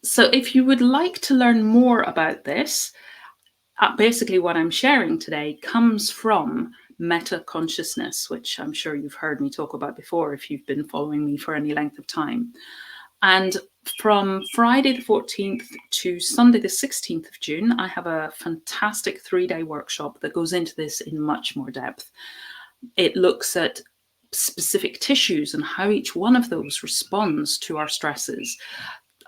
So if you would like to learn more about this, basically what I'm sharing today comes from meta consciousness, which I'm sure you've heard me talk about before if you've been following me for any length of time. And from Friday the 14th to Sunday the 16th of June, I have a fantastic 3-day workshop that goes into this in much more depth. It looks at specific tissues and how each one of those responds to our stresses.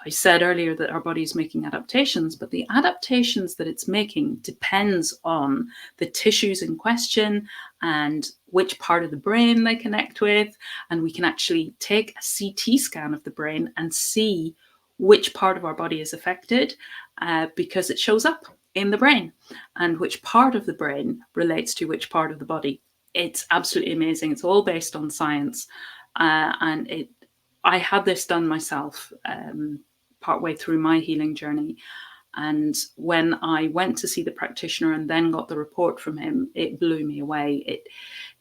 I said earlier that our body is making adaptations, but the adaptations that it's making depends on the tissues in question and which part of the brain they connect with. And we can actually take a CT scan of the brain and see which part of our body is affected because it shows up in the brain and which part of the brain relates to which part of the body. It's absolutely amazing. It's all based on science. I had this done myself partway through my healing journey. And when I went to see the practitioner and then got the report from him, it blew me away.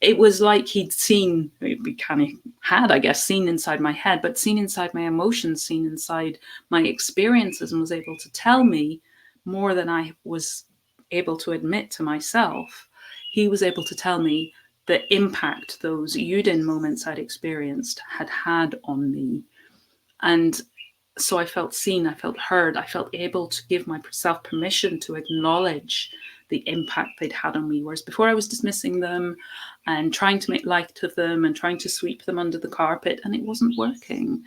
It was like he'd seen, we kind of had, I guess, seen inside my head, but seen inside my emotions, seen inside my experiences, and was able to tell me more than I was able to admit to myself. He was able to tell me the impact those Yudin moments I'd experienced had on me. And so I felt seen, I felt heard, I felt able to give myself permission to acknowledge the impact they'd had on me. Whereas before I was dismissing them and trying to make light of them and trying to sweep them under the carpet, and it wasn't working.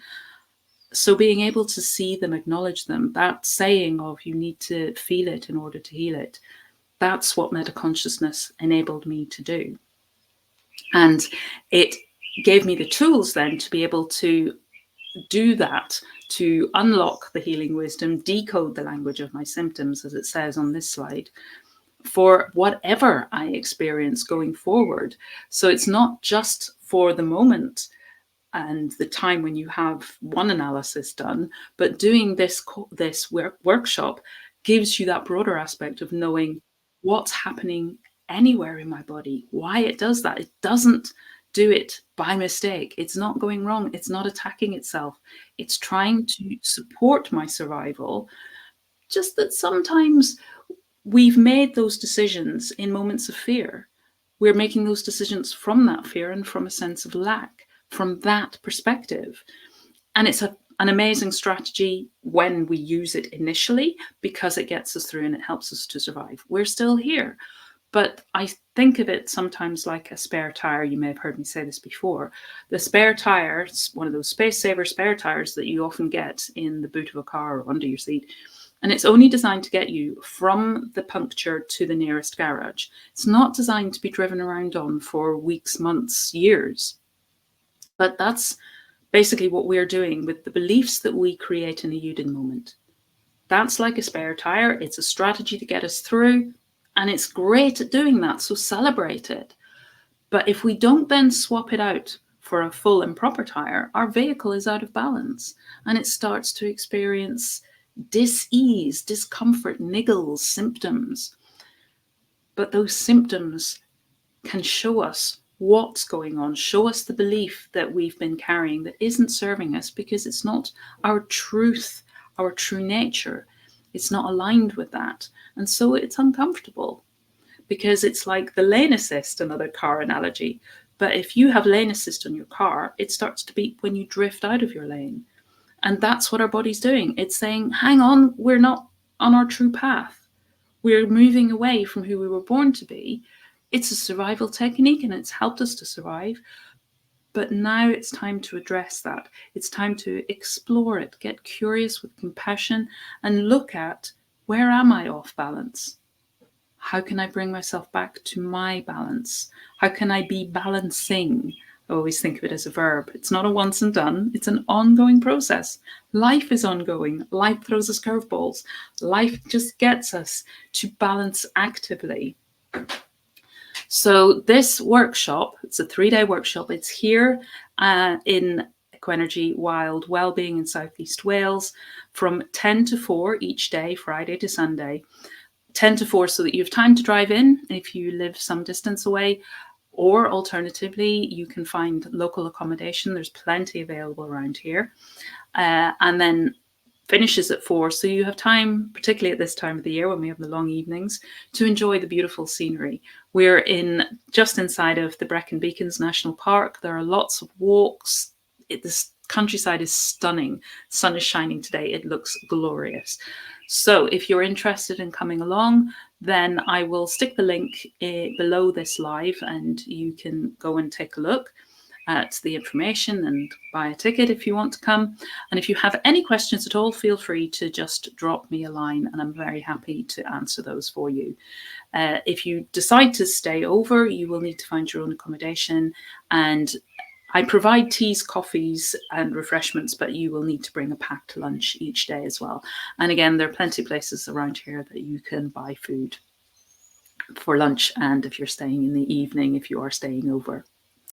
So being able to see them, acknowledge them, that saying of you need to feel it in order to heal it, that's what metaconsciousness enabled me to do. And it gave me the tools then to be able to do that, to unlock the healing wisdom, decode the language of my symptoms, as it says on this slide, for whatever I experience going forward. So it's not just for the moment and the time when you have one analysis done, but doing this workshop gives you that broader aspect of knowing what's happening anywhere in my body, why it does that. It doesn't do it by mistake. It's not going wrong. It's not attacking itself. It's trying to support my survival. Just that sometimes we've made those decisions in moments of fear. We're making those decisions from that fear and from a sense of lack, from that perspective. And it's an amazing strategy when we use it initially because it gets us through and it helps us to survive. We're still here. But I think of it sometimes like a spare tire. You may have heard me say this before. The spare tire, it's one of those space saver spare tires that you often get in the boot of a car or under your seat. And it's only designed to get you from the puncture to the nearest garage. It's not designed to be driven around on for weeks, months, years. But that's basically what we're doing with the beliefs that we create in a Yudin moment. That's like a spare tire. It's a strategy to get us through. And it's great at doing that, so celebrate it. But if we don't then swap it out for a full and proper tire, our vehicle is out of balance and it starts to experience dis-ease, discomfort, niggles, symptoms. But those symptoms can show us what's going on, show us the belief that we've been carrying that isn't serving us because it's not our truth, our true nature. It's not aligned with that. And so it's uncomfortable because it's like the lane assist, another car analogy. But if you have lane assist on your car, it starts to beep when you drift out of your lane. And that's what our body's doing. It's saying, hang on, we're not on our true path. We're moving away from who we were born to be. It's a survival technique and it's helped us to survive. But now it's time to address that. It's time to explore it, get curious with compassion and look at, where am I off balance? How can I bring myself back to my balance? How can I be balancing? I always think of it as a verb. It's not a once and done. It's an ongoing process. Life is ongoing. Life throws us curveballs. Life just gets us to balance actively. So this workshop, it's a 3-day workshop. It's here in Equenergy Wild Wellbeing in Southeast Wales from 10 to 4 each day, Friday to Sunday. 10 to 4 so that you have time to drive in if you live some distance away, or alternatively, you can find local accommodation. There's plenty available around here. And then finishes at 4. So you have time, particularly at this time of the year when we have the long evenings, to enjoy the beautiful scenery. We're just inside of the Brecon Beacons National Park. There are lots of walks. This countryside is stunning. Sun is shining today. It looks glorious. So if you're interested in coming along, then I will stick the link below this live and you can go and take a look at the information and buy a ticket if you want to come. And if you have any questions at all, feel free to just drop me a line and I'm very happy to answer those for you. If you decide to stay over, you will need to find your own accommodation, and I provide teas, coffees and refreshments, but you will need to bring a packed lunch each day as well. And again, there are plenty of places around here that you can buy food for lunch, and if you're staying in the evening, if you are staying over.